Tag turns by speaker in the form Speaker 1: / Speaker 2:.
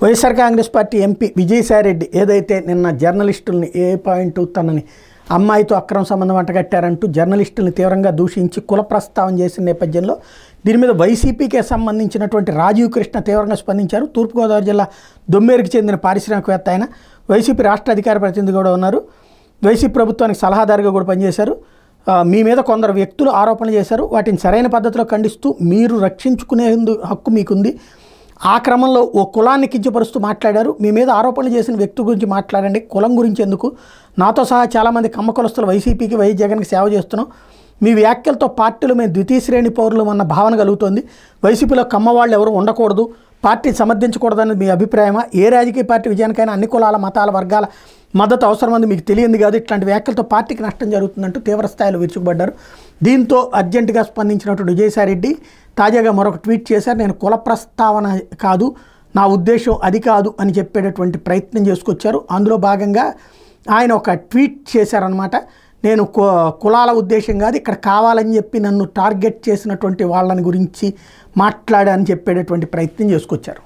Speaker 1: YSR Congress party MP Vijayasai Reddy ఏదైతే నిన్న జర్నలిస్టుల్ని ఏ point తనని అమ్మాయితో అక్రమ సంబంధం అంటగట్టారంటూ జర్నలిస్టుల్ని తీవ్రంగా దూషించి కుల ప్రస్తావన చేసిన నేపథ్యంలో దీని మీద వైసీపీకే సంబంధించినటువంటి రాజీవ్ కృష్ణ తీవ్రంగా స్పందించారు. తూర్పుగోదావరి జిల్లా దొమ్మేరుకి చెందిన పారిశ్రామికవేత్త ఆయన, వైసీపీ రాష్ట్ర అధికార ప్రతినిధి కూడా ఉన్నారు. వైసీపీ ప్రభుత్వానికి సలహాదారుగా కూడా పనిచేశారు. మీ మీద కొందరు వ్యక్తులు ఆరోపణలు చేశారు, వాటిని సరైన పద్ధతిలో ఖండిస్తూ మీరు రక్షించుకునే హక్కు మీకుంది. ఆ క్రమంలో ఓ కులాన్ని కించపరుస్తూ మాట్లాడారు. మీ మీద ఆరోపణలు చేసిన వ్యక్తి గురించి మాట్లాడండి, కులం గురించి ఎందుకు? నాతో సహా చాలామంది కమ్మ కులస్తులు వైసీపీకి వైఎస్ జగన్కి సేవ చేస్తున్నాం. మీ వ్యాఖ్యలతో పార్టీలో మేము ద్వితీయ శ్రేణి పౌరులు అన్న భావన కలుగుతోంది. వైసీపీలో కమ్మ వాళ్ళు ఎవరు ఉండకూడదు, పార్టీ సమర్థించకూడదనేది మీ అభిప్రాయమా? ఏ రాజకీయ పార్టీ విజయానికైనా అన్ని కులాల మతాల వర్గాల మద్దతు అవసరమంది మీకు తెలియంది కాదు. ఇట్లాంటి వ్యాఖ్యలతో పార్టీకి నష్టం జరుగుతుందంటూ తీవ్ర స్థాయిలో విరుచుకుపడ్డారు. దీంతో అర్జెంటుగా స్పందించినటువంటి విజయసాయిరెడ్డి తాజాగా మరొక ట్వీట్ చేశారు. నేను కుల ప్రస్తావన కాదు, నా ఉద్దేశం అది కాదు అని చెప్పేటటువంటి ప్రయత్నం చేసుకొచ్చారు. అందులో భాగంగా ఆయన ఒక ట్వీట్ చేశారనమాట. నేను కులాల ఉద్దేశం కాదు, ఇక్కడ కావాలని చెప్పి నన్ను టార్గెట్ చేసినటువంటి వాళ్ళని గురించి మాట్లాడాలని చెప్పేటటువంటి ప్రయత్నం చేసుకొచ్చారు.